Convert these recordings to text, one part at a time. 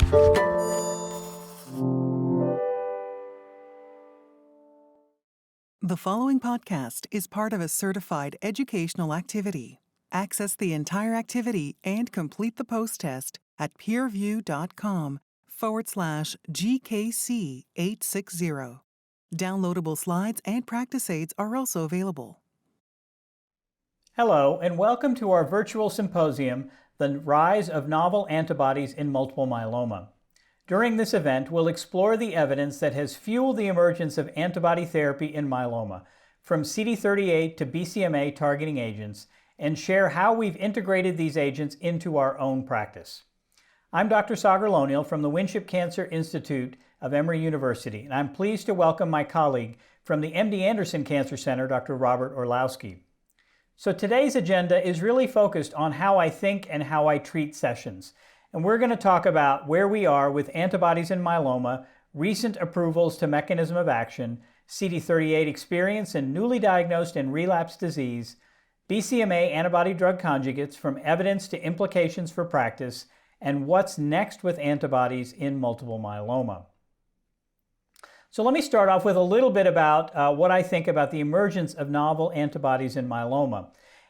The following podcast is part of a certified educational activity. Access the entire activity and complete the post-test at peerview.com/GKC860. Downloadable slides and practice aids are also available. Hello, and welcome to our virtual symposium, The Rise of Novel Antibodies in Multiple Myeloma. During this event, we'll explore the evidence that has fueled the emergence of antibody therapy in myeloma, from CD38 to BCMA targeting agents, and share how we've integrated these agents into our own practice. I'm Dr. Sagar Lonial from the Winship Cancer Institute of Emory University, and I'm pleased to welcome my colleague from the MD Anderson Cancer Center, Dr. Robert Orlowski. So today's agenda is really focused on how I think and how I treat sessions. And we're going to talk about where we are with antibodies in myeloma, recent approvals to mechanism of action, CD38 experience in newly diagnosed and relapsed disease, BCMA antibody-drug conjugates from evidence to implications for practice, and what's next with antibodies in multiple myeloma. So let me start off with a little bit about what I think about the emergence of novel antibodies in myeloma.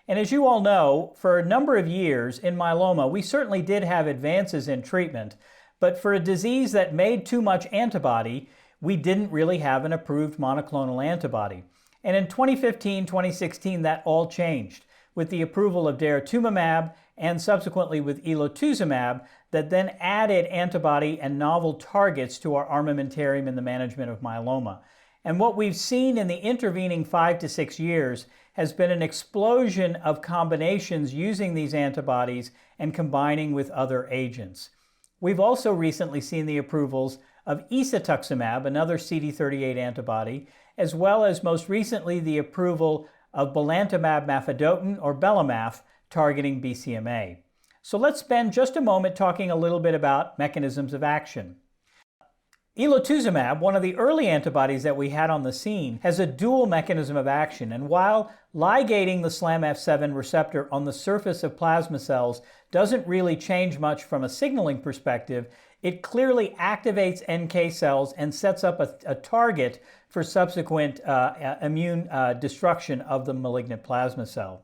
And as you all know, for a number of years in myeloma, we certainly did have advances in treatment, but for a disease that made too much antibody, we didn't really have an approved monoclonal antibody. And in 2015, 2016, that all changed with the approval of daratumumab and subsequently with esotuximab that then added antibody and novel targets to our armamentarium in the management of myeloma. And what we've seen in the intervening 5 to 6 years has been an explosion of combinations using these antibodies and combining with other agents. We've also recently seen the approvals of esotuximab, another CD38 antibody, as well as most recently the approval of belantamab mafodotin or bellamath targeting BCMA. So let's spend just a moment talking a little bit about mechanisms of action. Esotuximab, one of the early antibodies that we had on the scene, has a dual mechanism of action, and while ligating the SLAMF7 receptor on the surface of plasma cells doesn't really change much from a signaling perspective, it clearly activates NK cells and sets up a target for subsequent immune destruction of the malignant plasma cell.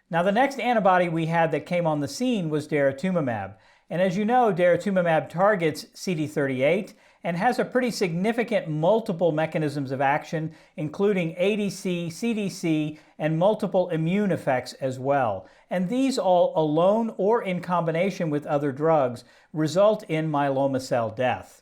Now, the next antibody we had that came on the scene was daratumumab. And as you know, daratumumab targets CD38 and has a pretty significant multiple mechanisms of action, including ADC, CDC, and multiple immune effects as well. And these all alone or in combination with other drugs result in myeloma cell death.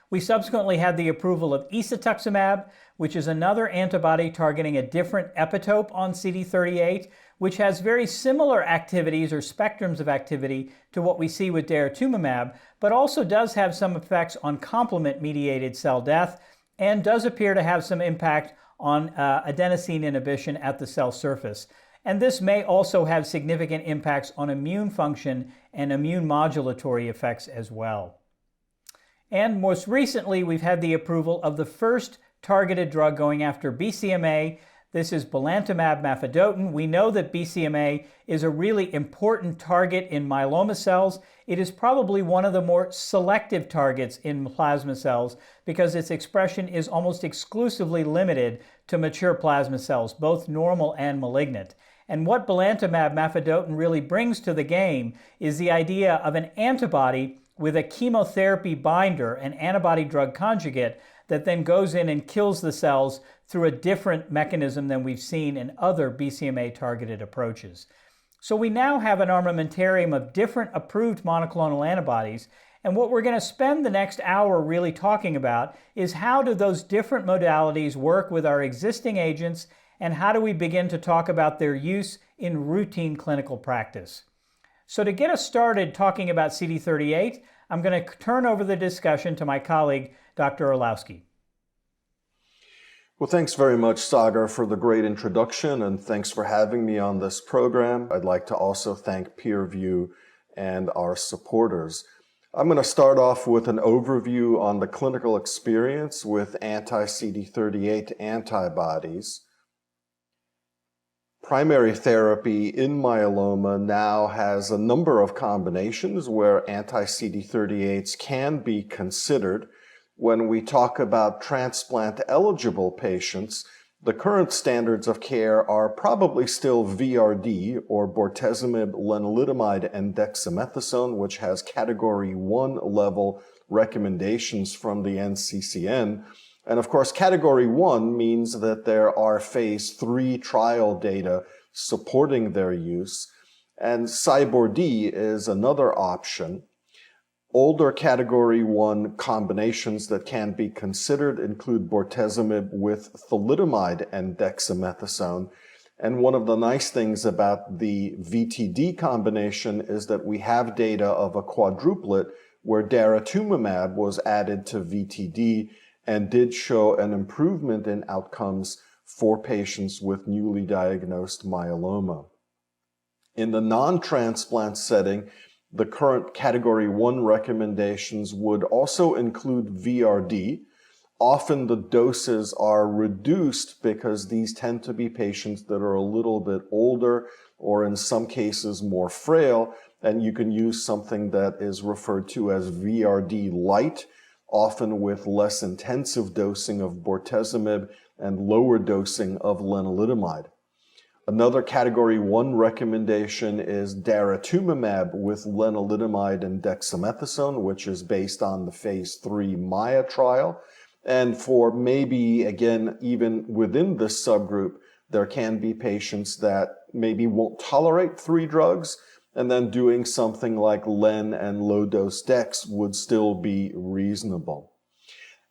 We subsequently had the approval of esotuximab, which is another antibody targeting a different epitope on CD38, which has very similar activities or spectrums of activity to what we see with daratumumab, but also does have some effects on complement-mediated cell death and does appear to have some impact on adenosine inhibition at the cell surface. And this may also have significant impacts on immune function and immune modulatory effects as well. And most recently, we've had the approval of the first targeted drug going after BCMA. This is belantamab mafodotin. We know that BCMA is a really important target in myeloma cells. It is probably one of the more selective targets in plasma cells because its expression is almost exclusively limited to mature plasma cells, both normal and malignant. And what belantamab mafodotin really brings to the game is the idea of an antibody with a chemotherapy binder, an antibody-drug conjugate, that then goes in and kills the cells through a different mechanism than we've seen in other BCMA-targeted approaches. So we now have an armamentarium of different approved monoclonal antibodies, and what we're going to spend the next hour really talking about is how do those different modalities work with our existing agents, and how do we begin to talk about their use in routine clinical practice. So to get us started talking about CD38, I'm going to turn over the discussion to my colleague, Dr. Orlowski. Well, thanks very much, Sagar, for the great introduction, and thanks for having me on this program. I'd like to also thank PeerView and our supporters. I'm going to start off with an overview on the clinical experience with anti-CD38 antibodies. Primary therapy in myeloma now has a number of combinations where anti-CD38s can be considered. When we talk about transplant-eligible patients, the current standards of care are probably still VRD, or bortezomib, lenalidomide, and dexamethasone, which has Category 1 level recommendations from the NCCN. And of course, Category 1 means that there are phase 3 trial data supporting their use. And CyBorD is another option. Older Category 1 combinations that can be considered include bortezomib with thalidomide and dexamethasone. And one of the nice things about the VTD combination is that we have data of a quadruplet where daratumumab was added to VTD and did show an improvement in outcomes for patients with newly diagnosed myeloma. In the non-transplant setting, the current Category 1 recommendations would also include VRD. Often the doses are reduced because these tend to be patients that are a little bit older or in some cases more frail, and you can use something that is referred to as VRD light, often with less intensive dosing of bortezomib and lower dosing of lenalidomide. Another Category 1 recommendation is daratumumab with lenalidomide and dexamethasone, which is based on the phase 3 MAIA trial. And for maybe, again, even within this subgroup, there can be patients that maybe won't tolerate 3 drugs, and then doing something like len and low-dose dex would still be reasonable.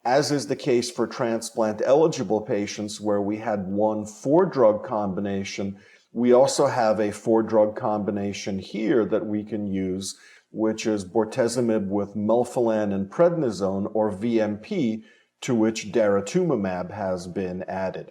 As is the case for transplant-eligible patients where we had one 4-drug combination, we also have a 4-drug combination here that we can use, which is bortezomib with melphalan and prednisone, or VMP, to which daratumumab has been added.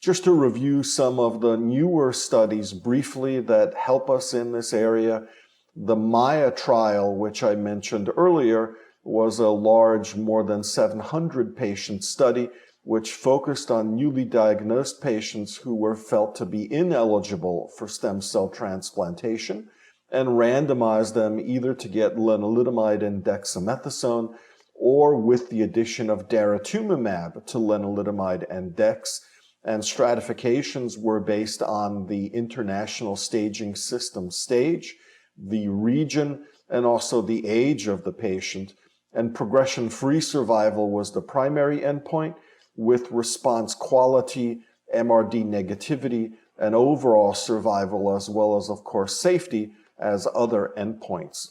Just to review some of the newer studies briefly that help us in this area, the MAIA trial, which I mentioned earlier, was a large, more than 700 patient study, which focused on newly diagnosed patients who were felt to be ineligible for stem cell transplantation and randomized them either to get lenalidomide and dexamethasone or with the addition of daratumumab to lenalidomide and dex. And stratifications were based on the International Staging System stage, the region, and also the age of the patient. And progression-free survival was the primary endpoint, with response quality, MRD negativity, and overall survival, as well as, of course, safety as other endpoints.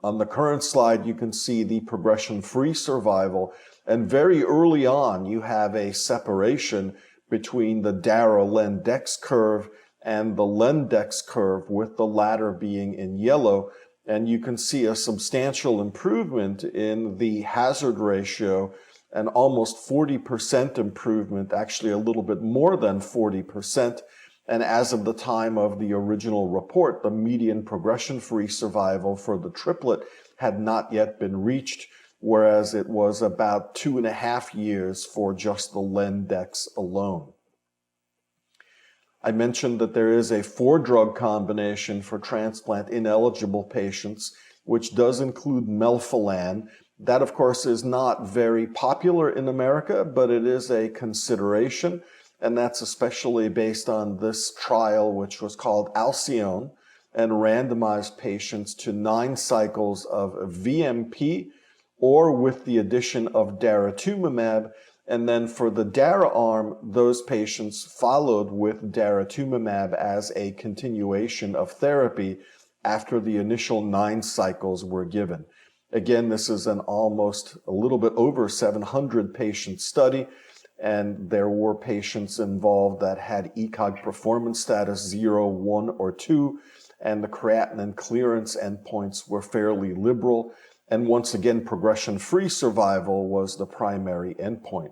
On the current slide, you can see the progression-free survival, and very early on, you have a separation between the dara-len-dex curve and the len-dex curve, with the latter being in yellow, and you can see a substantial improvement in the hazard ratio, and almost 40% improvement, actually a little bit more than 40%. And as of the time of the original report, the median progression-free survival for the triplet had not yet been reached, whereas it was about 2.5 years for just the len-dex alone. I mentioned that there is a 4-drug combination for transplant-ineligible patients, which does include melphalan. That, of course, is not very popular in America, but it is a consideration, and that's especially based on this trial, which was called Alcion, and randomized patients to 9 cycles of VMP, or with the addition of daratumumab. And then for the dara arm, those patients followed with daratumumab as a continuation of therapy after the initial 9 cycles were given. Again, this is an almost a little bit over 700 patient study, and there were patients involved that had ECOG performance status 0, 1, or 2, and the creatinine clearance endpoints were fairly liberal. And once again, progression-free survival was the primary endpoint.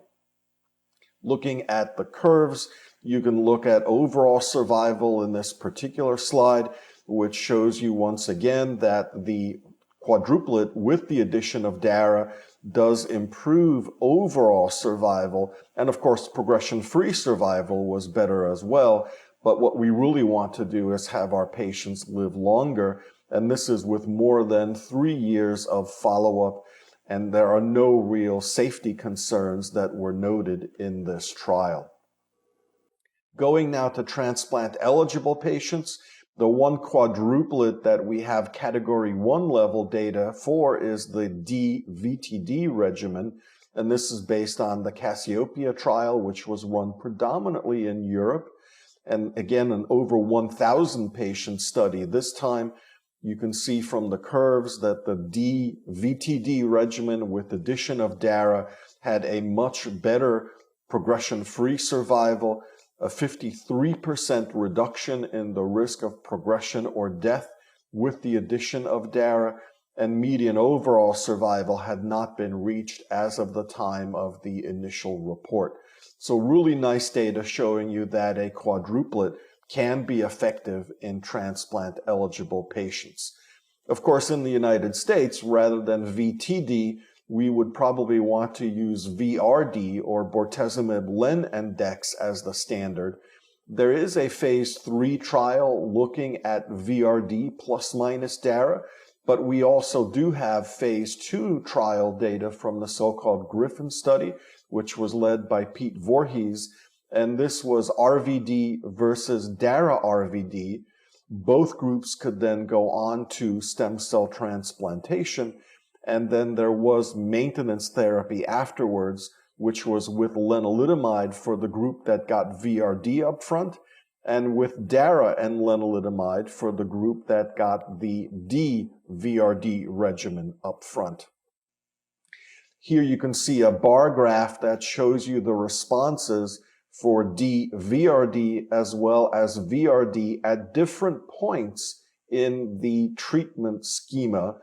Looking at the curves, you can look at overall survival in this particular slide, which shows you once again that the quadruplet with the addition of dara does improve overall survival. And of course, progression-free survival was better as well. But what we really want to do is have our patients live longer, and this is with more than 3 years of follow-up, and there are no real safety concerns that were noted in this trial. Going now to transplant-eligible patients, the one quadruplet that we have Category 1 level data for is the DVTD regimen, and this is based on the Cassiopeia trial, which was run predominantly in Europe, and again, an over 1,000 patient study. This time, you can see from the curves that the DVTD regimen with addition of dara had a much better progression-free survival, a 53% reduction in the risk of progression or death with the addition of dara, and median overall survival had not been reached as of the time of the initial report. So really nice data showing you that a quadruplet can be effective in transplant-eligible patients. Of course, in the United States, rather than VTD, we would probably want to use VRD, or bortezomib, len, and dex as the standard. There is a phase 3 trial looking at VRD plus minus dara, but we also do have phase 2 trial data from the so-called Griffin study, which was led by Pete Voorhees, and this was RVD versus dara RVD. Both groups could then go on to stem cell transplantation, and then there was maintenance therapy afterwards, which was with lenalidomide for the group that got VRD up front, and with dara and lenalidomide for the group that got the DVRD regimen up front. Here you can see a bar graph that shows you the responses for DVRD as well as VRD at different points in the treatment schema.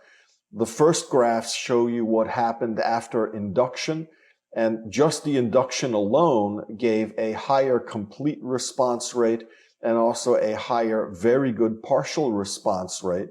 The first graphs show you what happened after induction, and just the induction alone gave a higher complete response rate and also a higher very good partial response rate.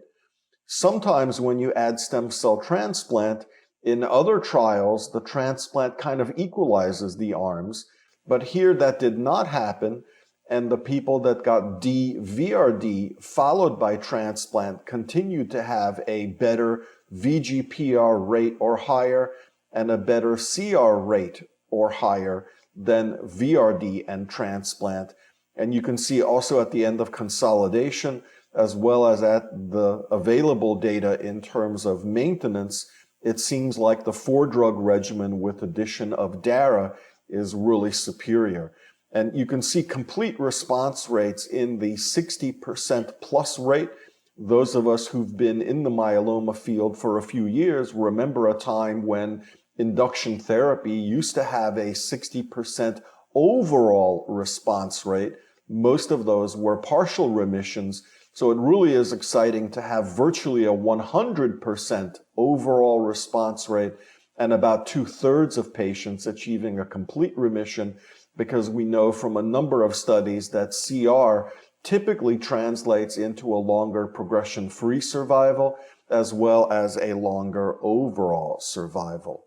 Sometimes when you add stem cell transplant, in other trials, the transplant kind of equalizes the arms, but here that did not happen, and the people that got DVRD followed by transplant continued to have a better VGPR rate or higher and a better CR rate or higher than VRD and transplant. And you can see also at the end of consolidation, as well as at the available data in terms of maintenance, it seems like the 4-drug regimen with addition of dara is really superior. And you can see complete response rates in the 60% plus rate. Those of us who've been in the myeloma field for a few years remember a time when induction therapy used to have a 60% overall response rate. Most of those were partial remissions. So it really is exciting to have virtually a 100% overall response rate and about 2/3 of patients achieving a complete remission, because we know from a number of studies that CR typically translates into a longer progression-free survival as well as a longer overall survival.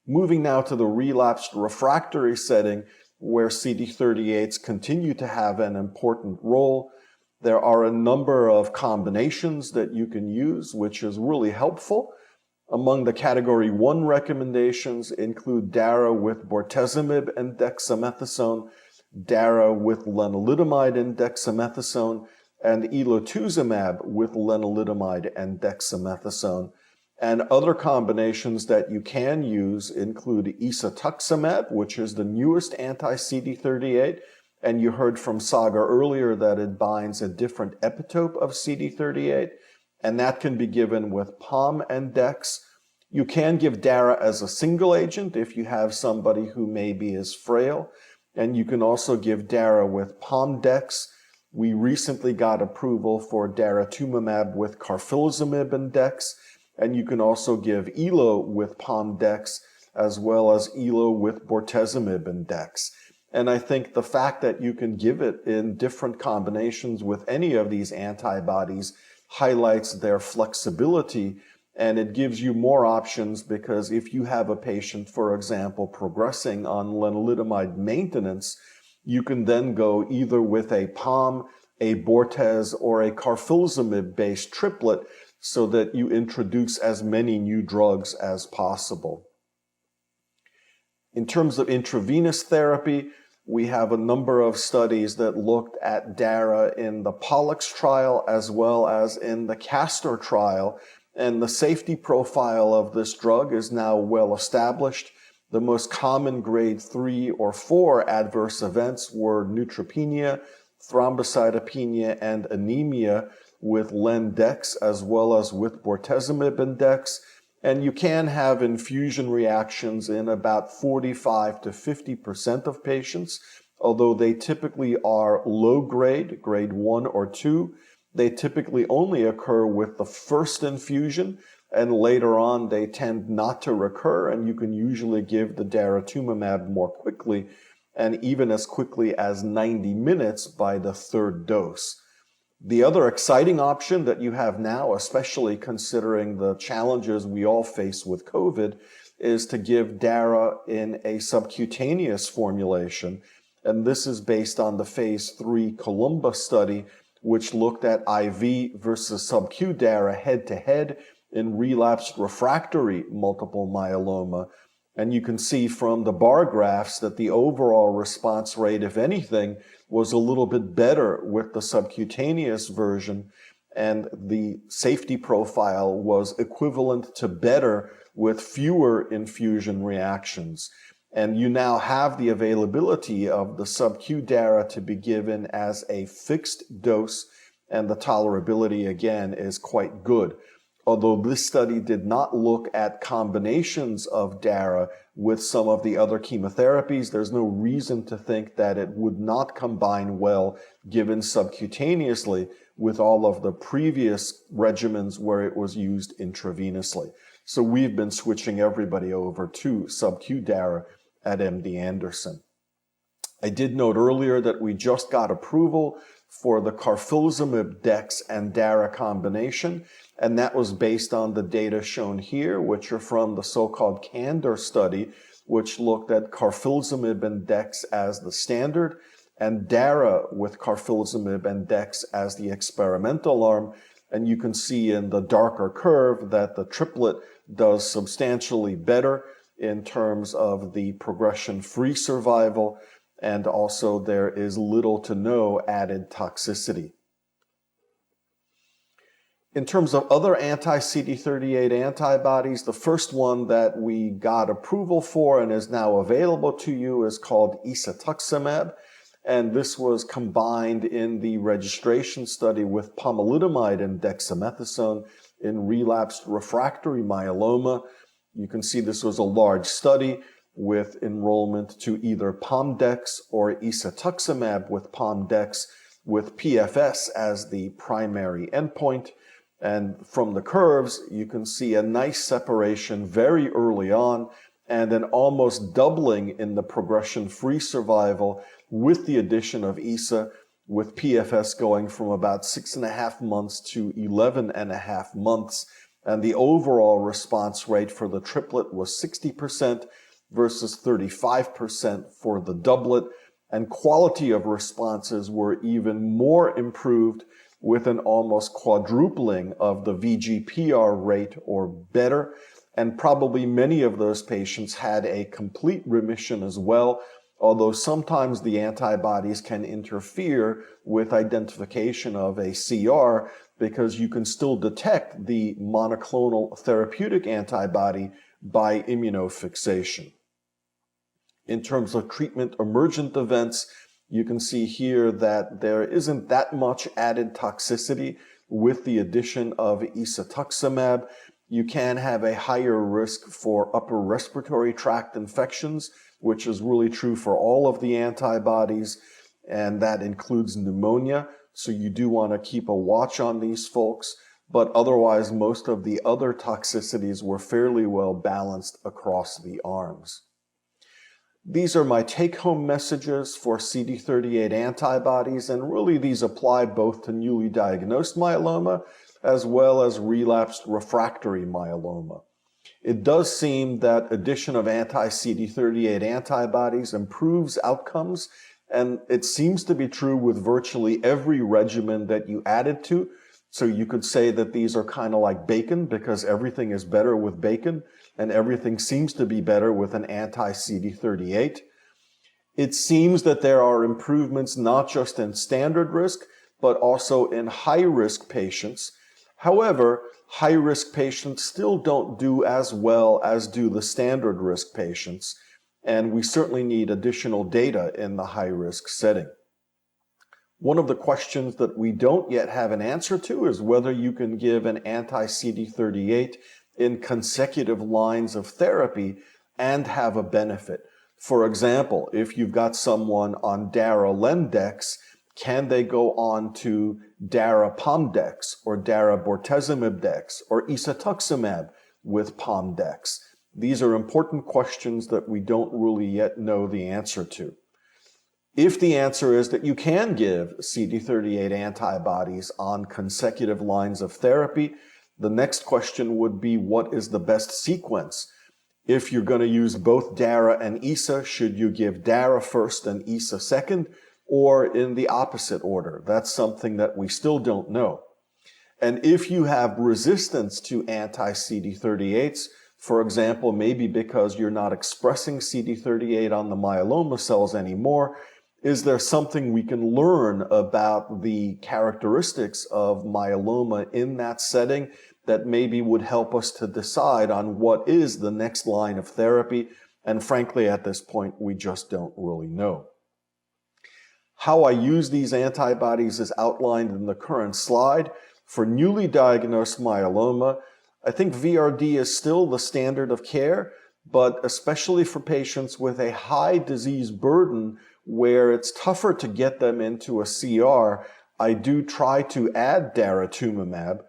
Moving now to the relapsed refractory setting, where CD38s continue to have an important role. There are a number of combinations that you can use, which is really helpful. Among the Category 1 recommendations include dara with bortezomib and dexamethasone, dara with lenalidomide and dexamethasone, and esotuximab with lenalidomide and dexamethasone. And other combinations that you can use include esotuximab, which is the newest anti-CD38, and you heard from Saga earlier that it binds a different epitope of CD38, and that can be given with POM and DEX. You can give dara as a single agent if you have somebody who maybe is frail, and you can also give dara with POM-DEX. We recently got approval for daratumumab with carfilzomib and DEX, and you can also give ELO with POM-DEX as well as ELO with bortezomib and DEX. And I think the fact that you can give it in different combinations with any of these antibodies highlights their flexibility, and it gives you more options, because if you have a patient, for example, progressing on lenalidomide maintenance, You can then go either with a POM, a Bortez, or a carfilzomib-based triplet so that you introduce as many new drugs as possible. In terms of intravenous therapy, we have a number of studies that looked at dara in the Pollux trial as well as in the Castor trial, and the safety profile of this drug is now well established. The most common grade 3 or 4 adverse events were neutropenia, thrombocytopenia, and anemia with len-dex as well as with bortezomib and dex. And you can have infusion reactions in about 45 to 50% of patients, although they typically are low grade, grade 1 or 2. They typically only occur with the first infusion, and later on they tend not to recur, and you can usually give the daratumumab more quickly, and even as quickly as 90 minutes by the third dose. The other exciting option that you have now, especially considering the challenges we all face with COVID, is to give dara in a subcutaneous formulation. And this is based on the phase 3 Columbus study, which looked at IV versus subQ dara head-to-head in relapsed refractory multiple myeloma. And you can see from the bar graphs that the overall response rate, if anything, was a little bit better with the subcutaneous version, and the safety profile was equivalent to better with fewer infusion reactions. And you now have the availability of the subQ dara to be given as a fixed dose, and the tolerability, again, is quite good. Although this study did not look at combinations of dara with some of the other chemotherapies, there's no reason to think that it would not combine well given subcutaneously with all of the previous regimens where it was used intravenously. So we've been switching everybody over to subQ dara at MD Anderson. I did note earlier that we just got approval for the carfilzomib dex and dara combination, and that was based on the data shown here, which are from the so-called Candor study, which looked at carfilzomib and dex as the standard, and dara with carfilzomib and dex as the experimental arm. And you can see in the darker curve that the triplet does substantially better in terms of the progression-free survival, and also there is little to no added toxicity. In terms of other anti-CD38 antibodies, the first one that we got approval for and is now available to you is called esotuximab, and this was combined in the registration study with pomalidomide and dexamethasone in relapsed refractory myeloma. You can see this was a large study with enrollment to either PomDex or esotuximab with PomDex, with PFS as the primary endpoint. And from the curves, you can see a nice separation very early on and an almost doubling in the progression-free survival with the addition of ESA, with PFS going from about 6.5 months to 11.5 months. And the overall response rate for the triplet was 60% versus 35% for the doublet. And quality of responses were even more improved with an almost quadrupling of the VGPR rate or better. And probably many of those patients had a complete remission as well, although sometimes the antibodies can interfere with identification of a CR because you can still detect the monoclonal therapeutic antibody by immunofixation. In terms of treatment emergent events, you can see here that there isn't that much added toxicity with the addition of esotuximab. You can have a higher risk for upper respiratory tract infections, which is really true for all of the antibodies, and that includes pneumonia. So you do want to keep a watch on these folks, but otherwise most of the other toxicities were fairly well balanced across the arms. These are my take-home messages for CD38 antibodies, and really these apply both to newly diagnosed myeloma as well as relapsed refractory myeloma. It does seem that addition of anti-CD38 antibodies improves outcomes And it seems to be true with virtually every regimen that you add it to. So you could say that these are kind of like bacon because everything is better with bacon and everything seems to be better with an anti-CD38. It seems that there are improvements not just in standard risk, but also in high-risk patients. However, high-risk patients still don't do as well as do the standard risk patients, and we certainly need additional data in the high-risk setting. One of the questions that we don't yet have an answer to is whether you can give an anti-CD38 in consecutive lines of therapy and have a benefit. For example, if you've got someone on dara-lendex, can they go on to dara-pomdex or dara-bortezomib-dex or esotuximab with pomdex? These are important questions that we don't really yet know the answer to. If the answer is that you can give CD38 antibodies on consecutive lines of therapy, the next question would be, what is the best sequence? If you're going to use both DARA and ESA, should you give DARA first and ESA second, or in the opposite order? That's something that we still don't know. And if you have resistance to anti-CD38s, for example, maybe because you're not expressing CD38 on the myeloma cells anymore, is there something we can learn about the characteristics of myeloma in that setting that maybe would help us to decide on what is the next line of therapy? And frankly, at this point, we just don't really know. How I use these antibodies is outlined in the current slide. For newly diagnosed myeloma, I think VRD is still the standard of care, but especially for patients with a high disease burden where it's tougher to get them into a CR, I do try to add daratumumab.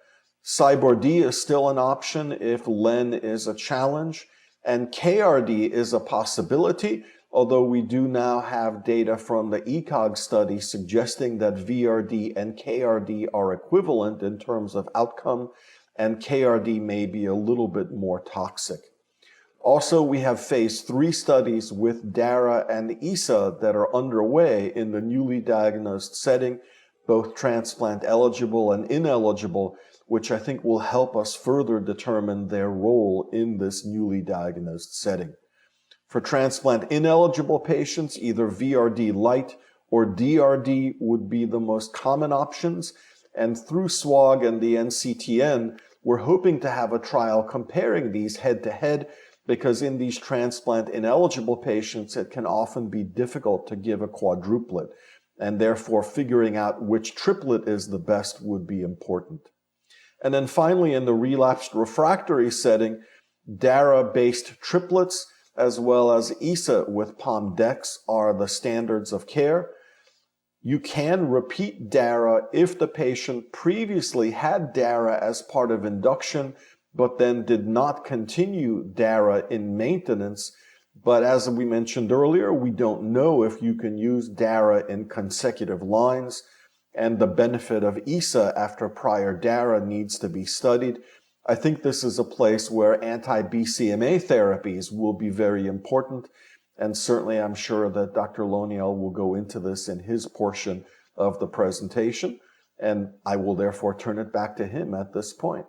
Cyborg-D is still an option if LEN is a challenge, and KRD is a possibility, although we do now have data from the ECOG study suggesting that VRD and KRD are equivalent in terms of outcome, and KRD may be a little bit more toxic. Also, we have phase 3 studies with DARA and ESA that are underway in the newly diagnosed setting, both transplant eligible and ineligible, which I think will help us further determine their role in this newly diagnosed setting. For transplant ineligible patients, either VRD light or DRD would be the most common options, and through SWOG and the NCTN, we're hoping to have a trial comparing these head-to-head, because in these transplant ineligible patients, it can often be difficult to give a quadruplet, and therefore figuring out which triplet is the best would be important. And then finally, in the relapsed refractory setting, DARA-based triplets as well as ESA with PomDex are the standards of care. You can repeat DARA if the patient previously had DARA as part of induction, but then did not continue DARA in maintenance. But as we mentioned earlier, we don't know if you can use DARA in consecutive lines, and the benefit of ESA after prior DARA needs to be studied. I think this is a place where anti-BCMA therapies will be very important, and certainly I'm sure that Dr. Loniel will go into this in his portion of the presentation, and I will therefore turn it back to him at this point.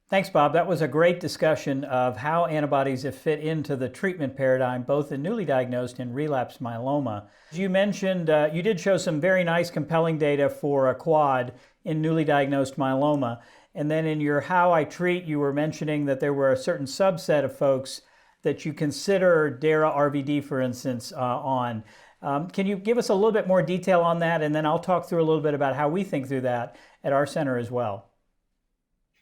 Thanks, Bob. That was a great discussion of how antibodies have fit into the treatment paradigm, both in newly diagnosed and relapsed myeloma. As you mentioned, you did show some very nice, compelling data for a quad in newly diagnosed myeloma. And then in your How I Treat, you were mentioning that there were a certain subset of folks that you consider DARA-RVD, for instance, on. Can you give us a little bit more detail on that? And then I'll talk through a little bit about how we think through that at our center as well.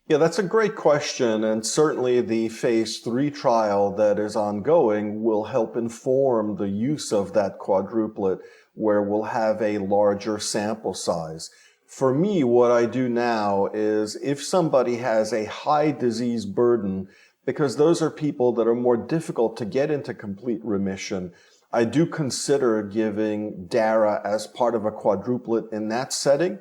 Yeah, that's a great question, and certainly the phase 3 trial that is ongoing will help inform the use of that quadruplet where we'll have a larger sample size. For me, what I do now is if somebody has a high disease burden, because those are people that are more difficult to get into complete remission, I do consider giving DARA as part of a quadruplet in that setting.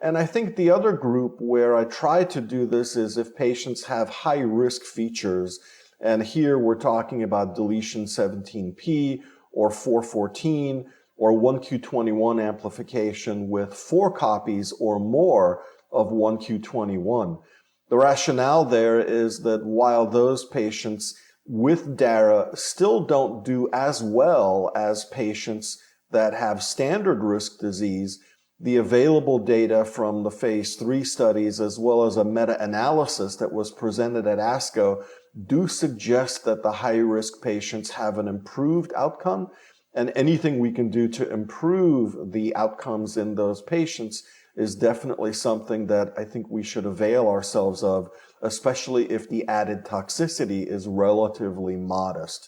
And I think the other group where I try to do this is if patients have high risk features, and here we're talking about deletion 17p or 414 or 1q21 amplification with 4 copies or more of 1q21. The rationale there is that while those patients with dara still don't do as well as patients that have standard risk disease, the available data from the phase 3 studies, as well as a meta-analysis that was presented at ASCO, do suggest that the high-risk patients have an improved outcome, and anything we can do to improve the outcomes in those patients is definitely something that I think we should avail ourselves of, especially if the added toxicity is relatively modest.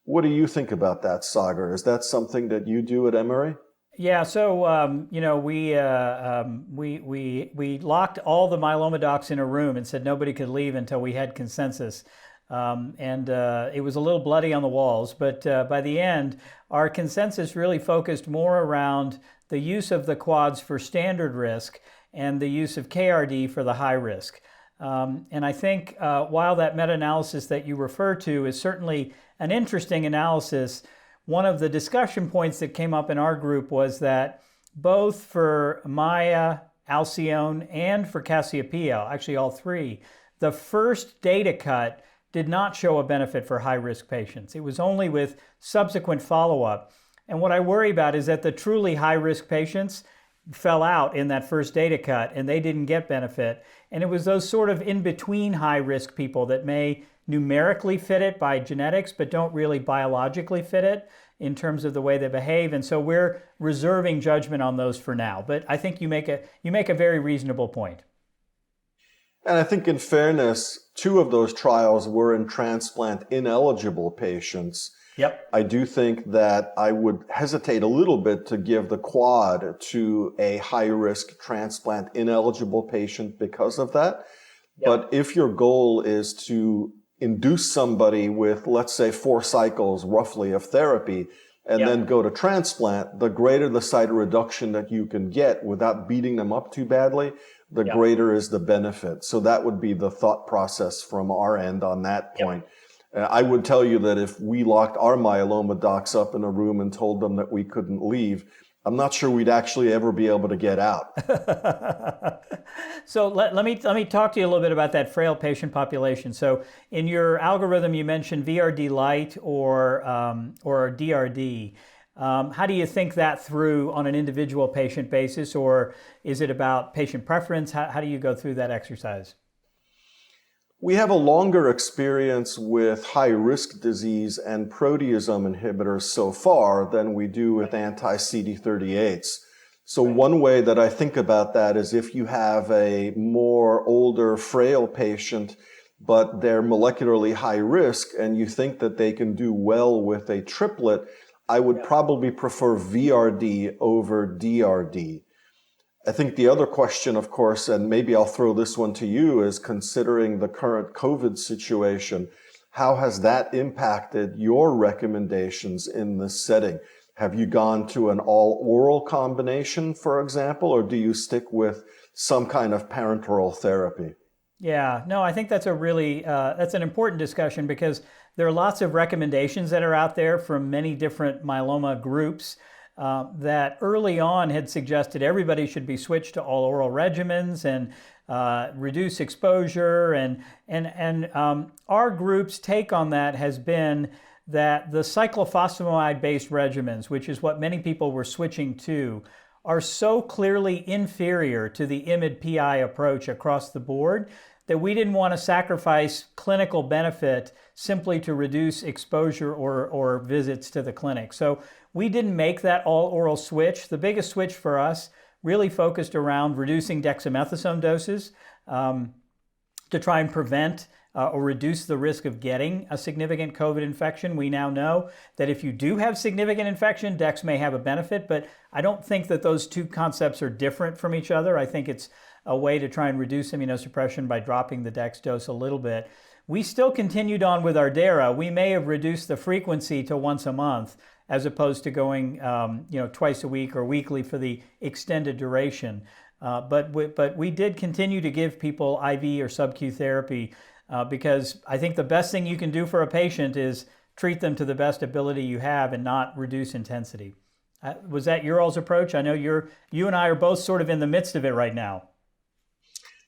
What do you think about that, Sagar? Is that something that you do at Emory? Yeah, so we locked all the myeloma docs in a room and said nobody could leave until we had consensus. It was a little bloody on the walls, but by the end, our consensus really focused more around the use of the quads for standard risk and the use of KRD for the high risk. And I think while that meta-analysis that you refer to is certainly an interesting analysis, one of the discussion points that came up in our group was that both for Maya, Alcion, and for Cassiopeia, actually all three, the first data cut did not show a benefit for high-risk patients. It was only with subsequent follow-up. And what I worry about is that the truly high-risk patients fell out in that first data cut and they didn't get benefit. And it was those sort of in-between high-risk people that may numerically fit it by genetics, but don't really biologically fit it in terms of the way they behave. And so we're reserving judgment on those for now. But I think you make a very reasonable point. And I think in fairness, 2 of those trials were in transplant ineligible patients. Yep. I do think that I would hesitate a little bit to give the quad to a high-risk transplant ineligible patient because of that. Yep. But if your goal is to induce somebody with, let's say, 4 cycles roughly of therapy and then go to transplant, the greater the cytoreduction that you can get without beating them up too badly, the greater is the benefit. So that would be the thought process from our end on that point. I would tell you that if we locked our myeloma docs up in a room and told them that we couldn't leave, I'm not sure we'd actually ever be able to get out. So let me talk to you a little bit about that frail patient population. So in your algorithm, you mentioned VRD light or DRD. How do you think that through on an individual patient basis, or is it about patient preference? How do you go through that exercise? We have a longer experience with high-risk disease and proteasome inhibitors so far than we do with anti-CD38s. So one way that I think about that is if you have a more older, frail patient, but they're molecularly high risk and you think that they can do well with a triplet, I would probably prefer VRD over DRD. I think the other question, of course, and maybe I'll throw this one to you, is considering the current COVID situation, how has that impacted your recommendations in this setting? Have you gone to an all-oral combination, for example, or do you stick with some kind of parenteral therapy? Yeah, no, I think that's a really, that's an important discussion because there are lots of recommendations that are out there from many different myeloma groups that early on had suggested everybody should be switched to all oral regimens and reduce exposure. And our group's take on that has been that the cyclophosphamide-based regimens, which is what many people were switching to, are so clearly inferior to the IMiD-PI approach across the board that we didn't want to sacrifice clinical benefit simply to reduce exposure or visits to the clinic. So we didn't make that all-oral switch. The biggest switch for us really focused around reducing dexamethasone doses to try and prevent or reduce the risk of getting a significant COVID infection. We now know that if you do have significant infection, dex may have a benefit, but I don't think that those two concepts are different from each other. I think it's a way to try and reduce immunosuppression by dropping the dex dose a little bit. We still continued on with our dara. We may have reduced the frequency to once a month as opposed to going twice a week or weekly for the extended duration. But we did continue to give people IV or sub-Q therapy because I think the best thing you can do for a patient is treat them to the best ability you have and not reduce intensity. Was that your all's approach? I know you and I are both sort of in the midst of it right now.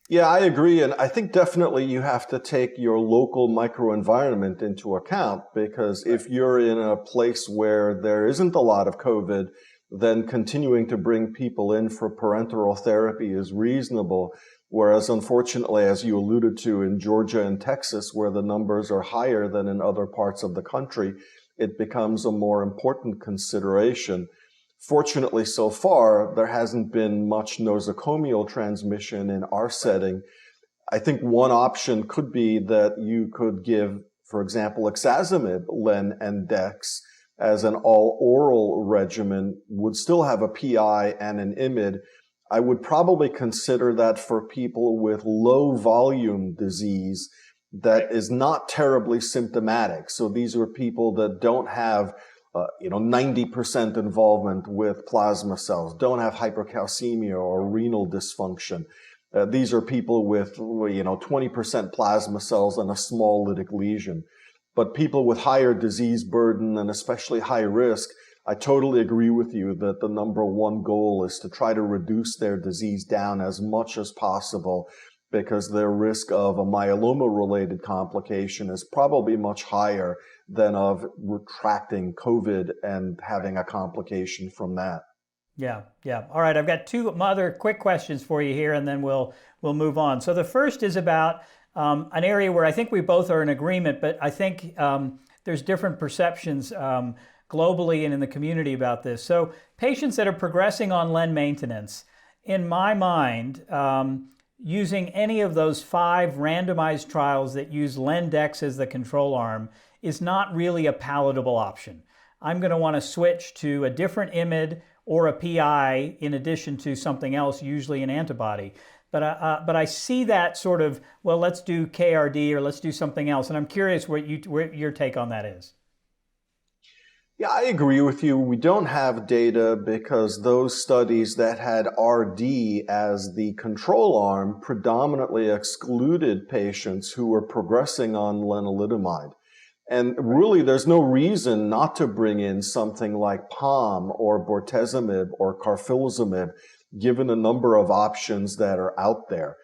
Yeah, I agree. And I think definitely you have to take your local microenvironment into account, because if you're in a place where there isn't a lot of COVID, then continuing to bring people in for parenteral therapy is reasonable. Whereas unfortunately, as you alluded to, in Georgia and Texas, where the numbers are higher than in other parts of the country, it becomes a more important consideration. Fortunately, so far, there hasn't been much nosocomial transmission in our setting. I think one option could be that you could give, for example, ixazomib, len, and dex as an all-oral regimen, would still have a PI and an IMID. I would probably consider that for people with low volume disease that is not terribly symptomatic. So these are people that don't have 90% involvement with plasma cells, don't have hypercalcemia or renal dysfunction. These are people with 20% plasma cells and a small lytic lesion. But people with higher disease burden and especially high risk, I totally agree with you that the number one goal is to try to reduce their disease down as much as possible, because their risk of a myeloma-related complication is probably much higher than of retracting COVID and having a complication from that. Yeah, yeah. All right, I've got two other quick questions for you here, and then we'll move on. So the first is about an area where I think we both are in agreement, but I think there's different perceptions globally and in the community about this. So patients that are progressing on len maintenance, in my mind, using any of those 5 randomized trials that use len-dex as the control arm is not really a palatable option. I'm going to want to switch to a different IMID or a PI in addition to something else, usually an antibody. But I see that sort of, well, let's do KRD or let's do something else. And I'm curious what your take on that is. Yeah, I agree with you. We don't have data because those studies that had RD as the control arm predominantly excluded patients who were progressing on lenalidomide. And really, there's no reason not to bring in something like POM or bortezomib or carfilzomib, given the number of options that are out there.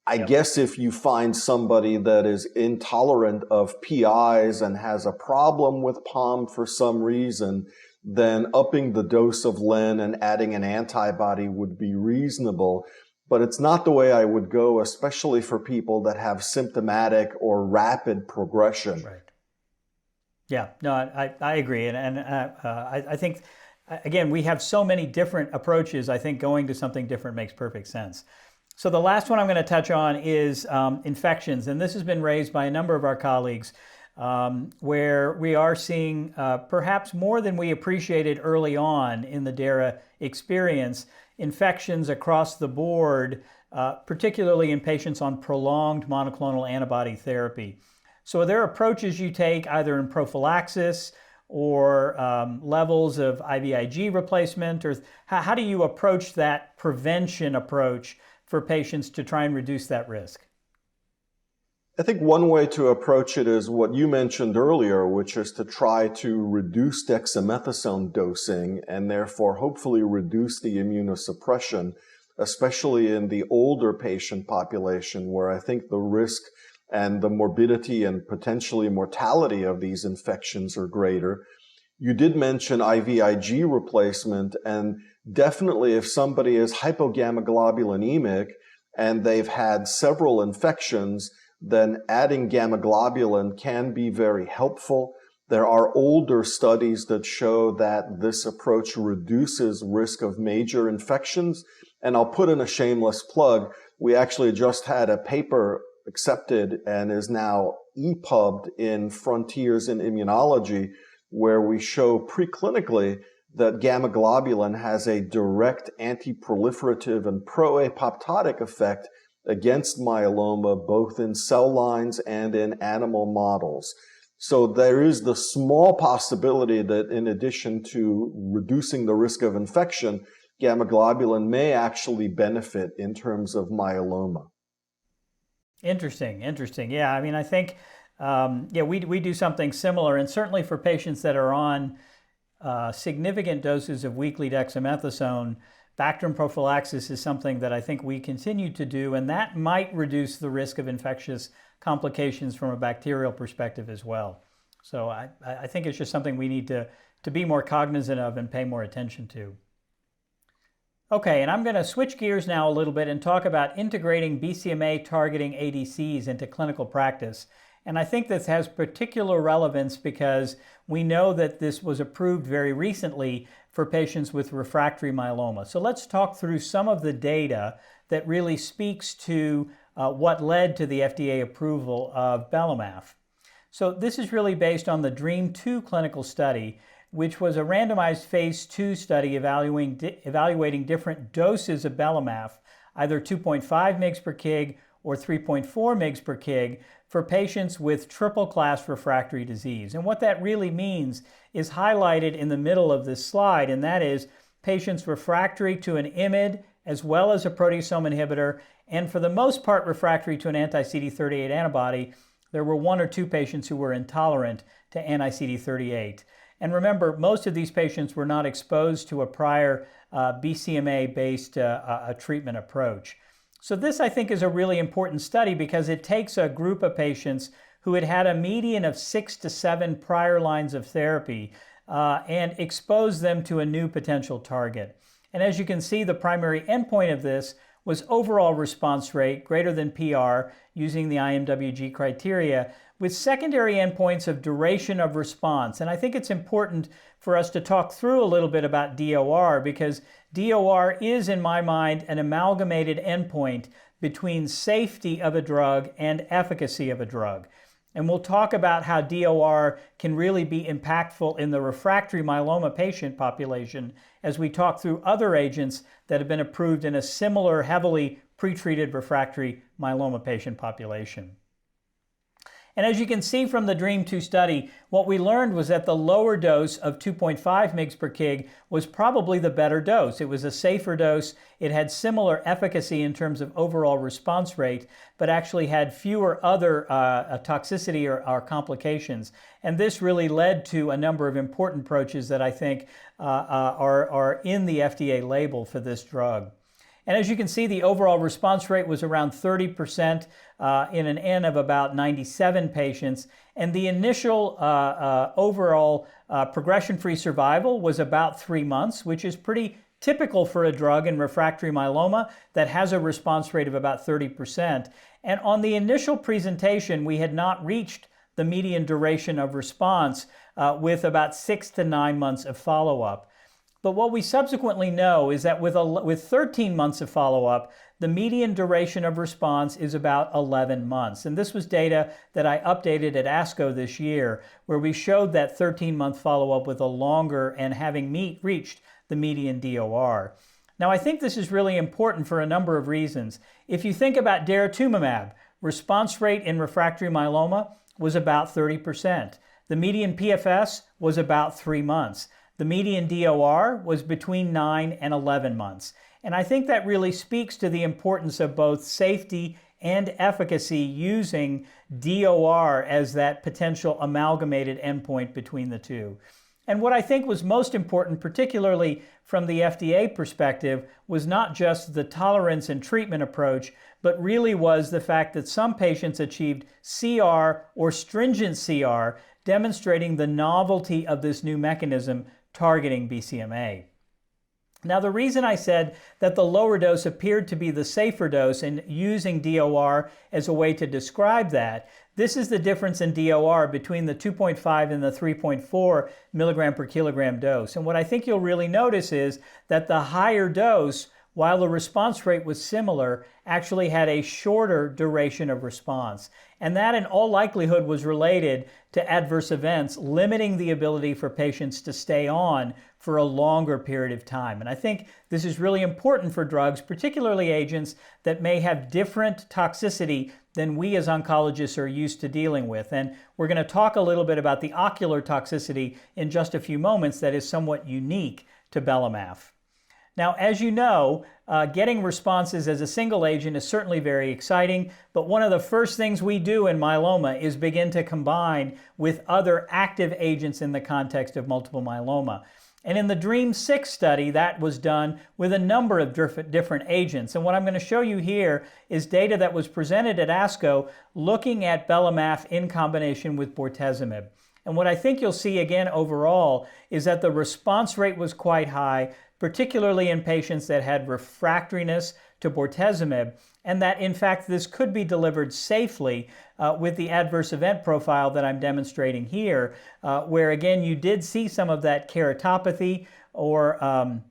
I guess if you find somebody that is intolerant of PIs and has a problem with POM for some reason, then upping the dose of len and adding an antibody would be reasonable. But it's not the way I would go, especially for people that have symptomatic or rapid progression. Right. Yeah, no, I agree. And I think, again, we have so many different approaches. I think going to something different makes perfect sense. So the last one I'm going to touch on is infections. And this has been raised by a number of our colleagues, where we are seeing perhaps more than we appreciated early on in the DARA experience, infections across the board, particularly in patients on prolonged monoclonal antibody therapy. So are there approaches you take either in prophylaxis or levels of IVIG replacement, or how do you approach that prevention approach for patients to try and reduce that risk? I think one way to approach it is what you mentioned earlier, which is to try to reduce dexamethasone dosing and therefore hopefully reduce the immunosuppression, especially in the older patient population, where I think the risk and the morbidity and potentially mortality of these infections are greater. You did mention IVIG replacement, and definitely if somebody is hypogammaglobulin and they've had several infections, then adding gammaglobulin can be very helpful. There are older studies that show that this approach reduces risk of major infections. And I'll put in a shameless plug. We actually just had a paper accepted and is now EPUB'd in Frontiers in Immunology, where we show preclinically that gammaglobulin has a direct anti-proliferative and pro-apoptotic effect against myeloma, both in cell lines and in animal models. So there is the small possibility that in addition to reducing the risk of infection, gammaglobulin may actually benefit in terms of myeloma. Interesting. Yeah, I mean, I think, we do something similar, and certainly for patients that are on significant doses of weekly dexamethasone, Bactrim prophylaxis is something that I think we continue to do, and that might reduce the risk of infectious complications from a bacterial perspective as well. So I think it's just something we need to be more cognizant of and pay more attention to. Okay, and I'm going to switch gears now a little bit and talk about integrating BCMA targeting ADCs into clinical practice. And I think this has particular relevance because we know that this was approved very recently for patients with refractory myeloma. So let's talk through some of the data that really speaks to what led to the FDA approval of bellamath. So this is really based on the DREAM2 clinical study, which was a randomized phase 2 study evaluating different doses of bellamath, either 2.5 mg per kg or 3.4 mg per kg, for patients with triple-class refractory disease. And what that really means is highlighted in the middle of this slide, and that is patients refractory to an IMiD as well as a proteasome inhibitor, and for the most part refractory to an anti-CD38 antibody. There were 1 or 2 patients who were intolerant to anti-CD38. And remember, most of these patients were not exposed to a prior BCMA-based treatment approach. So this, I think, is a really important study because it takes a group of patients who had had a median of 6 to 7 prior lines of therapy and exposed them to a new potential target. And as you can see, the primary endpoint of this was overall response rate greater than PR using the IMWG criteria, with secondary endpoints of duration of response. And I think it's important for us to talk through a little bit about DOR because DOR is, in my mind, an amalgamated endpoint between safety of a drug and efficacy of a drug. And we'll talk about how DOR can really be impactful in the refractory myeloma patient population as we talk through other agents that have been approved in a similar heavily pretreated refractory myeloma patient population. And as you can see from the DREAM2 study, what we learned was that the lower dose of 2.5 mg per kg was probably the better dose. It was a safer dose. It had similar efficacy in terms of overall response rate, but actually had fewer other toxicity or complications. And this really led to a number of important approaches that I think are in the FDA label for this drug. And as you can see, the overall response rate was around 30% in an N of about 97 patients. And the initial overall progression-free survival was about 3 months, which is pretty typical for a drug in refractory myeloma that has a response rate of about 30%. And on the initial presentation, we had not reached the median duration of response with about 6 to 9 months of follow-up. But what we subsequently know is that with 13 months of follow-up, the median duration of response is about 11 months. And this was data that I updated at ASCO this year, where we showed that 13-month follow-up with a longer and having reached the median DOR. Now, I think this is really important for a number of reasons. If you think about daratumumab, response rate in refractory myeloma was about 30%. The median PFS was about 3 months. The median DOR was between 9 and 11 months. And I think that really speaks to the importance of both safety and efficacy using DOR as that potential amalgamated endpoint between the two. And what I think was most important, particularly from the FDA perspective, was not just the tolerance and treatment approach, but really was the fact that some patients achieved CR or stringent CR, demonstrating the novelty of this new mechanism targeting BCMA. Now, the reason I said that the lower dose appeared to be the safer dose and using DOR as a way to describe that, this is the difference in DOR between the 2.5 and the 3.4 milligram per kilogram dose. And what I think you'll really notice is that the higher dose, while the response rate was similar, actually had a shorter duration of response. And that in all likelihood was related to adverse events, limiting the ability for patients to stay on for a longer period of time. And I think this is really important for drugs, particularly agents that may have different toxicity than we as oncologists are used to dealing with. And we're going to talk a little bit about the ocular toxicity in just a few moments that is somewhat unique to bellamath. Now, as you know, getting responses as a single agent is certainly very exciting, but one of the first things we do in myeloma is begin to combine with other active agents in the context of multiple myeloma. And in the DREAM-6 study, that was done with a number of different agents. And what I'm going to show you here is data that was presented at ASCO looking at bellamath in combination with bortezomib. And what I think you'll see again overall is that the response rate was quite high, particularly in patients that had refractoriness to bortezomib, and that in fact this could be delivered safely with the adverse event profile that I'm demonstrating here, where again you did see some of that keratopathy or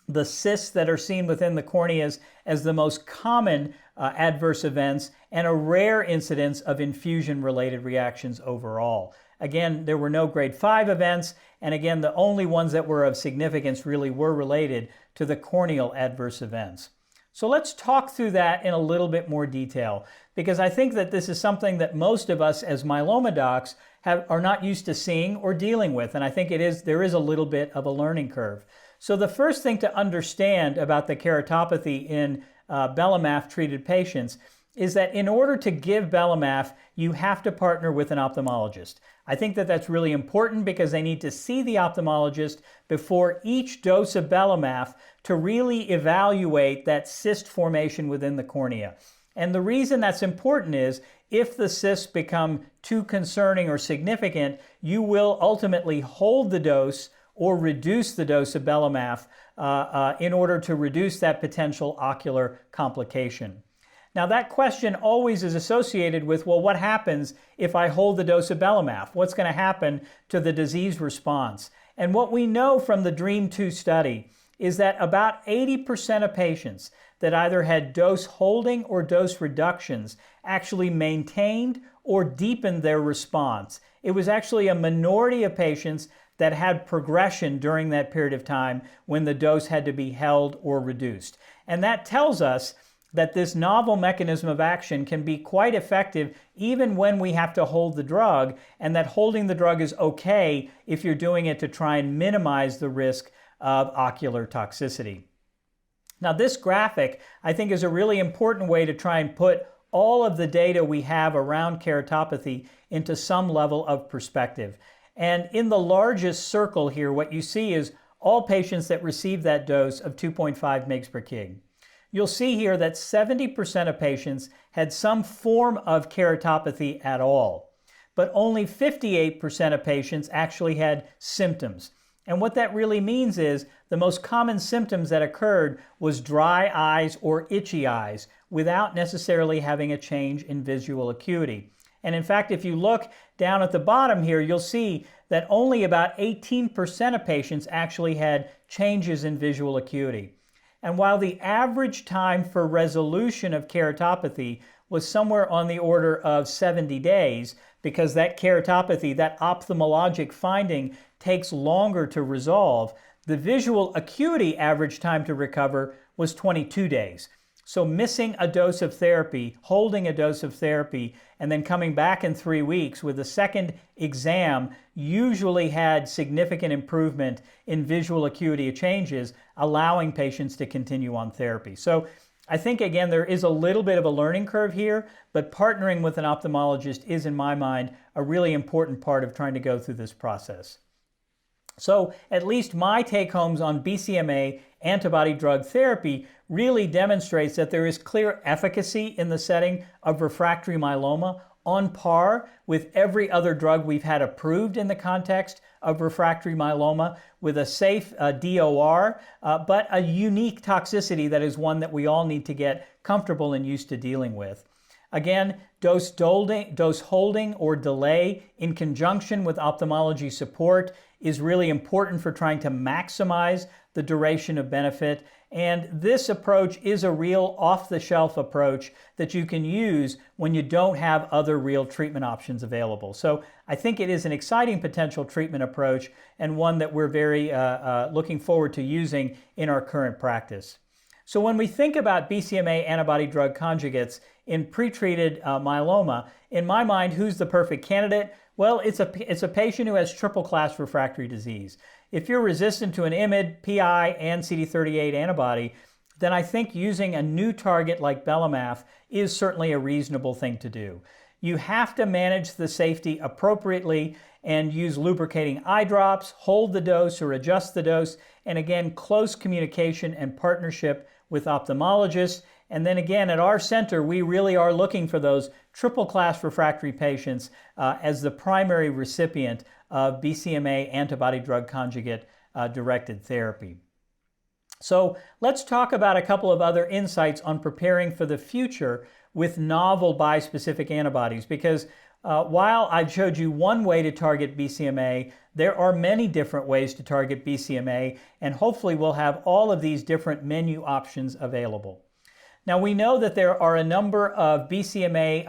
the cysts that are seen within the corneas as the most common adverse events, and a rare incidence of infusion-related reactions overall. Again, there were no grade 5 events, and again, the only ones that were of significance really were related to the corneal adverse events. So let's talk through that in a little bit more detail, because I think that this is something that most of us as myeloma docs are not used to seeing or dealing with, and I think there is a little bit of a learning curve. So the first thing to understand about the keratopathy in bellamath-treated patients is that in order to give bellamath, you have to partner with an ophthalmologist. I think that that's really important because they need to see the ophthalmologist before each dose of bellamath to really evaluate that cyst formation within the cornea. And the reason that's important is if the cysts become too concerning or significant, you will ultimately hold the dose or reduce the dose of bellamath in order to reduce that potential ocular complication. Now that question always is associated with, well, what happens if I hold the dose of bellamath? What's going to happen to the disease response? And what we know from the DREAM-2 study is that about 80% of patients that either had dose holding or dose reductions actually maintained or deepened their response. It was actually a minority of patients that had progression during that period of time when the dose had to be held or reduced. And that tells us that this novel mechanism of action can be quite effective even when we have to hold the drug, and that holding the drug is okay if you're doing it to try and minimize the risk of ocular toxicity. Now this graphic, I think, is a really important way to try and put all of the data we have around keratopathy into some level of perspective. And in the largest circle here, what you see is all patients that received that dose of 2.5 mg per kg. You'll see here that 70% of patients had some form of keratopathy at all, but only 58% of patients actually had symptoms. And what that really means is the most common symptoms that occurred was dry eyes or itchy eyes without necessarily having a change in visual acuity. And in fact, if you look down at the bottom here, you'll see that only about 18% of patients actually had changes in visual acuity. And while the average time for resolution of keratopathy was somewhere on the order of 70 days, because that keratopathy, that ophthalmologic finding, takes longer to resolve, the visual acuity average time to recover was 22 days. So missing a dose of therapy, holding a dose of therapy, and then coming back in 3 weeks with a second exam usually had significant improvement in visual acuity changes, allowing patients to continue on therapy. So I think, again, there is a little bit of a learning curve here, but partnering with an ophthalmologist is, in my mind, a really important part of trying to go through this process. So at least my take-homes on BCMA antibody drug therapy really demonstrates that there is clear efficacy in the setting of refractory myeloma, on par with every other drug we've had approved in the context of refractory myeloma, with a safe DOR, but a unique toxicity that is one that we all need to get comfortable and used to dealing with. Again, dose holding or delay in conjunction with ophthalmology support is really important for trying to maximize the duration of benefit. And this approach is a real off-the-shelf approach that you can use when you don't have other real treatment options available. So I think it is an exciting potential treatment approach, and one that we're very looking forward to using in our current practice. So when we think about BCMA antibody drug conjugates in pretreated myeloma, in my mind, who's the perfect candidate? Well, it's a patient who has triple-class refractory disease. If you're resistant to an IMiD, PI, and CD38 antibody, then I think using a new target like bellamath is certainly a reasonable thing to do. You have to manage the safety appropriately and use lubricating eye drops, hold the dose or adjust the dose, and again, close communication and partnership with ophthalmologists. And then again, at our center, we really are looking for those triple-class refractory patients as the primary recipient of BCMA antibody drug conjugate directed therapy. So let's talk about a couple of other insights on preparing for the future with novel bispecific antibodies, because while I've showed you one way to target BCMA, there are many different ways to target BCMA, and hopefully we'll have all of these different menu options available. Now we know that there are a number of BCMA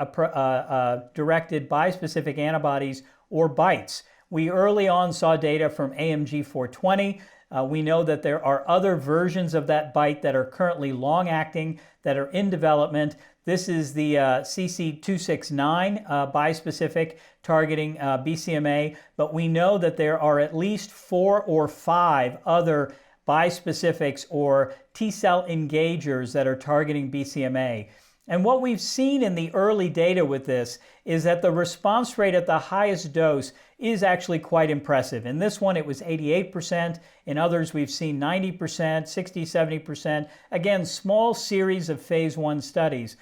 directed bispecific antibodies or BiTEs. We early on saw data from AMG 420. We know that there are other versions of that BiTE that are currently long-acting, that are in development. This is the CC269 bispecific targeting BCMA, but we know that there are at least 4 or 5 other bispecifics or T-cell engagers that are targeting BCMA. And what we've seen in the early data with this is that the response rate at the highest dose is actually quite impressive. In this one, it was 88%. In others, we've seen 90%, 60, 70%. Again, small series of phase 1 studies.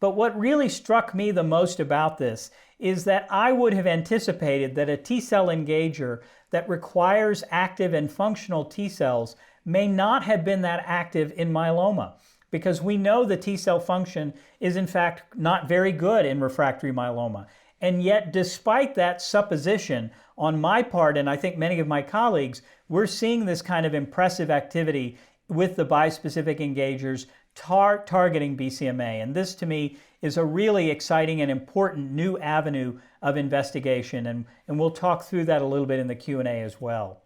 But what really struck me the most about this is that I would have anticipated that a T-cell engager that requires active and functional T-cells may not have been that active in myeloma, because we know the T-cell function is in fact not very good in refractory myeloma. And yet, despite that supposition on my part, and I think many of my colleagues, we're seeing this kind of impressive activity with the bispecific engagers targeting BCMA. And this, to me, is a really exciting and important new avenue of investigation. And we'll talk through that a little bit in the Q&A as well.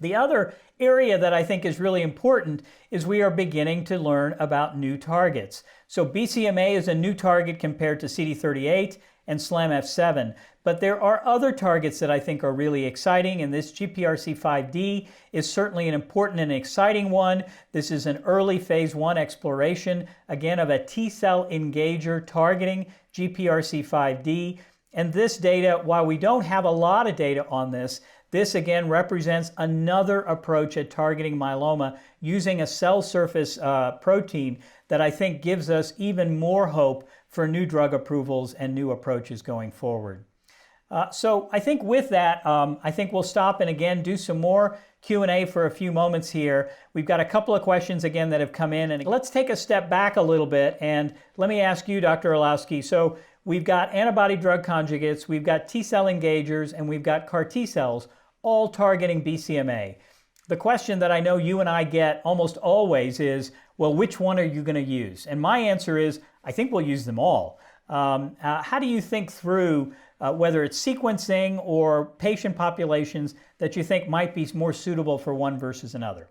The other area that I think is really important is we are beginning to learn about new targets. So BCMA is a new target compared to CD38 and SLAMF7, but there are other targets that I think are really exciting, and this GPRC5D is certainly an important and exciting one. This is an early phase 1 exploration, again, of a T-cell engager targeting GPRC5D. And this data, while we don't have a lot of data on this, this again represents another approach at targeting myeloma using a cell surface protein that I think gives us even more hope for new drug approvals and new approaches going forward. So I think with that, I think we'll stop and again do some more Q&A for a few moments here. We've got a couple of questions again that have come in, and let's take a step back a little bit and let me ask you, Dr. Orlowski. So we've got antibody drug conjugates, we've got T-cell engagers, and we've got CAR T-cells all targeting BCMA. The question that I know you and I get almost always is, well, which one are you going to use? And my answer is, I think we'll use them all. How do you think through whether it's sequencing or patient populations that you think might be more suitable for one versus another?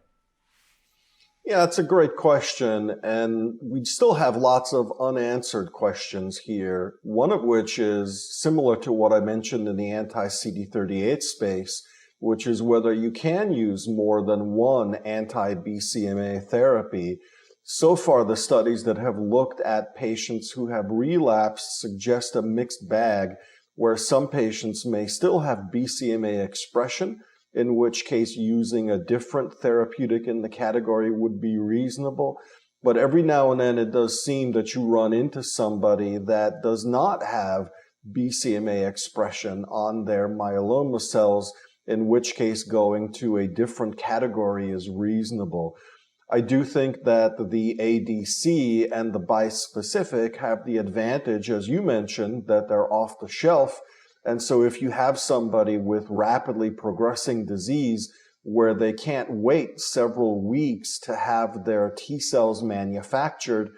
Yeah, that's a great question. And we still have lots of unanswered questions here, one of which is similar to what I mentioned in the anti-CD38 space, which is whether you can use more than one anti-BCMA therapy. So far, the studies that have looked at patients who have relapsed suggest a mixed bag, where some patients may still have BCMA expression, in which case using a different therapeutic in the category would be reasonable. But every now and then it does seem that you run into somebody that does not have BCMA expression on their myeloma cells, in which case going to a different category is reasonable. I do think that the ADC and the bispecific have the advantage, as you mentioned, that they're off the shelf. And so if you have somebody with rapidly progressing disease where they can't wait several weeks to have their T cells manufactured,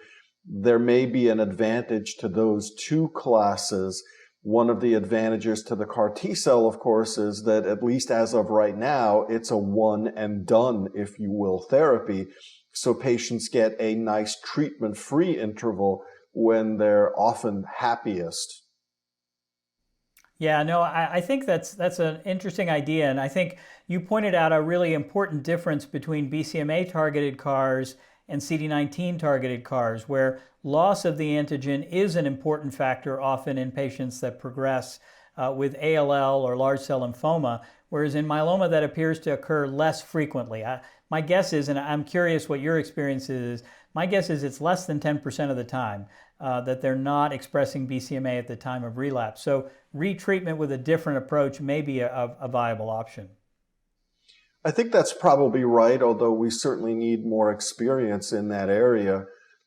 there may be an advantage to those two classes. One of the advantages to the CAR T cell, of course, is that at least as of right now, it's a one and done, if you will, therapy. So patients get a nice treatment-free interval when they're often happiest. Yeah, no, I think that's an interesting idea. And I think you pointed out a really important difference between BCMA-targeted CARs and CD19 targeted CARs, where loss of the antigen is an important factor often in patients that progress with ALL or large cell lymphoma, whereas in myeloma that appears to occur less frequently. My guess is, and I'm curious what your experience is, my guess is it's less than 10% of the time that they're not expressing BCMA at the time of relapse. So retreatment with a different approach may be a viable option. I think that's probably right, although we certainly need more experience in that area.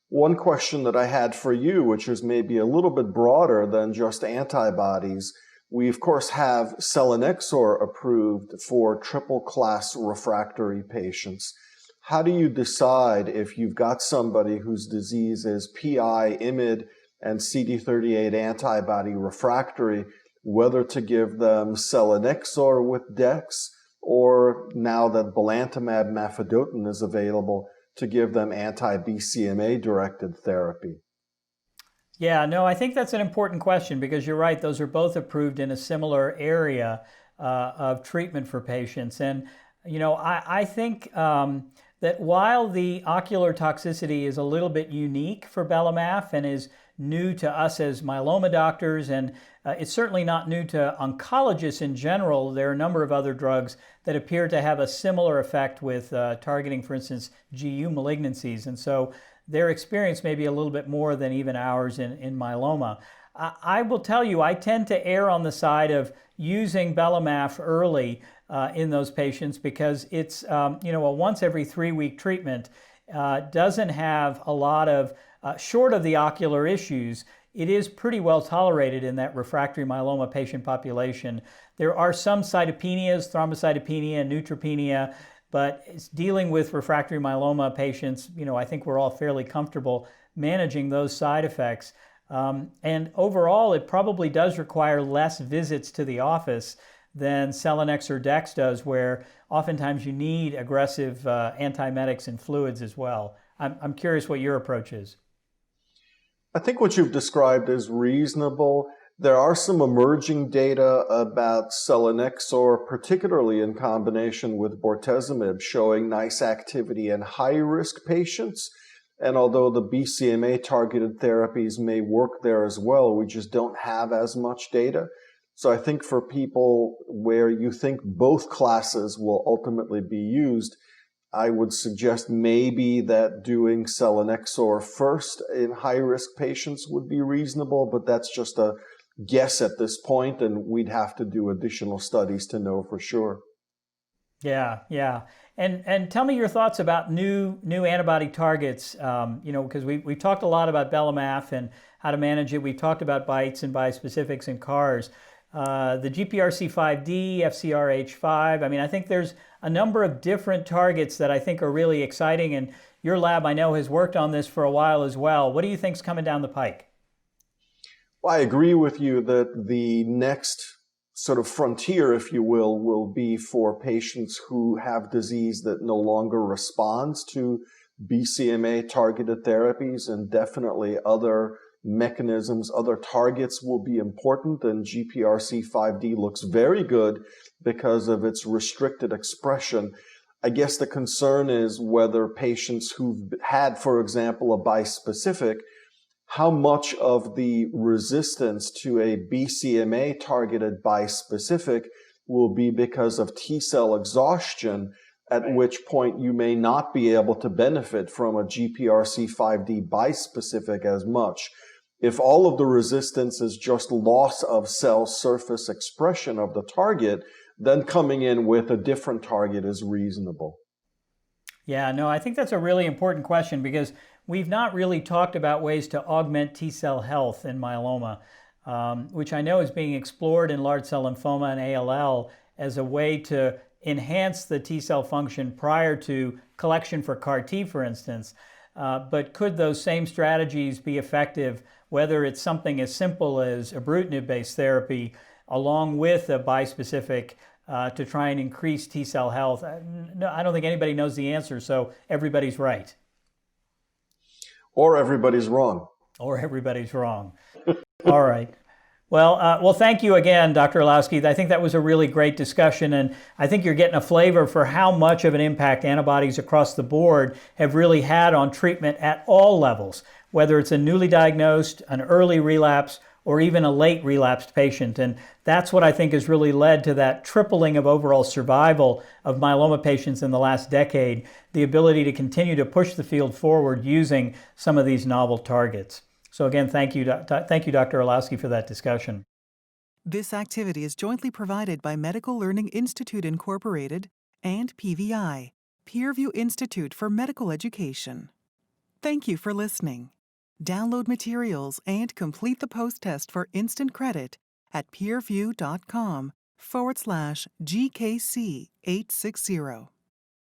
One question that I had for you, which is maybe a little bit broader than just antibodies, we of course have celanex approved for triple-class refractory patients. How do you decide if you've got somebody whose disease is PI, IMiD, and CD38 antibody refractory, whether to give them celanex with dex, or now that belantamab mafodotin is available, to give them anti-BCMA directed therapy? Yeah, no, I think that's an important question because you're right. Those are both approved in a similar area of treatment for patients. And, you know, I think that while the ocular toxicity is a little bit unique for bellamath and is new to us as myeloma doctors, and it's certainly not new to oncologists in general, there are a number of other drugs that appear to have a similar effect with targeting, for instance, GU malignancies. And so their experience may be a little bit more than even ours in myeloma. I will tell you, I tend to err on the side of using bellamath early in those patients because it's a once every 3-week treatment, doesn't have a lot of, short of the ocular issues, it is pretty well tolerated in that refractory myeloma patient population. There are some cytopenias, thrombocytopenia, neutropenia, but dealing with refractory myeloma patients, I think we're all fairly comfortable managing those side effects. And overall, it probably does require less visits to the office than celanex or dex does, where oftentimes you need aggressive antiemetics and fluids as well. I'm curious what your approach is. I think what you've described is reasonable. There are some emerging data about selinexor, particularly in combination with bortezomib, showing nice activity in high-risk patients. And although the BCMA-targeted therapies may work there as well, we just don't have as much data. So I think for people where you think both classes will ultimately be used, I would suggest maybe that doing selinexor first in high-risk patients would be reasonable, but that's just a guess at this point, and we'd have to do additional studies to know for sure. Yeah. And tell me your thoughts about new antibody targets, because we've talked a lot about bellamath and how to manage it. We've talked about BiTEs and bispecifics and CARs. The GPRC5D, FCRH5. I think there's a number of different targets that I think are really exciting, and your lab, I know, has worked on this for a while as well. What do you think's coming down the pike? Well, I agree with you that the next sort of frontier, if you will be for patients who have disease that no longer responds to BCMA-targeted therapies, and definitely other mechanisms, other targets will be important, and GPRC5D looks very good because of its restricted expression. I guess the concern is whether patients who've had, for example, a bispecific, how much of the resistance to a BCMA-targeted bispecific will be because of T-cell exhaustion, at which point you may not be able to benefit from a GPRC5D bispecific as much. If all of the resistance is just loss of cell surface expression of the target, then coming in with a different target is reasonable. Yeah, no, I think that's a really important question because we've not really talked about ways to augment T-cell health in myeloma, which I know is being explored in large cell lymphoma and ALL as a way to enhance the T-cell function prior to collection for CAR-T, for instance. But could those same strategies be effective, whether it's something as simple as ibrutinib-based therapy along with a bispecific to try and increase T-cell health? No, I don't think anybody knows the answer, so everybody's right. Or everybody's wrong. Or everybody's wrong. All right. Well, thank you again, Dr. Orlowski. I think that was a really great discussion, and I think you're getting a flavor for how much of an impact antibodies across the board have really had on treatment at all levels, whether it's a newly diagnosed, an early relapse, or even a late relapsed patient. And that's what I think has really led to that tripling of overall survival of myeloma patients in the last decade, the ability to continue to push the field forward using some of these novel targets. So again, thank you, Dr. Orlowski, for that discussion. This activity is jointly provided by Medical Learning Institute Incorporated and PVI, Peerview Institute for Medical Education. Thank you for listening. Download materials and complete the post-test for instant credit at peerview.com/GKC860.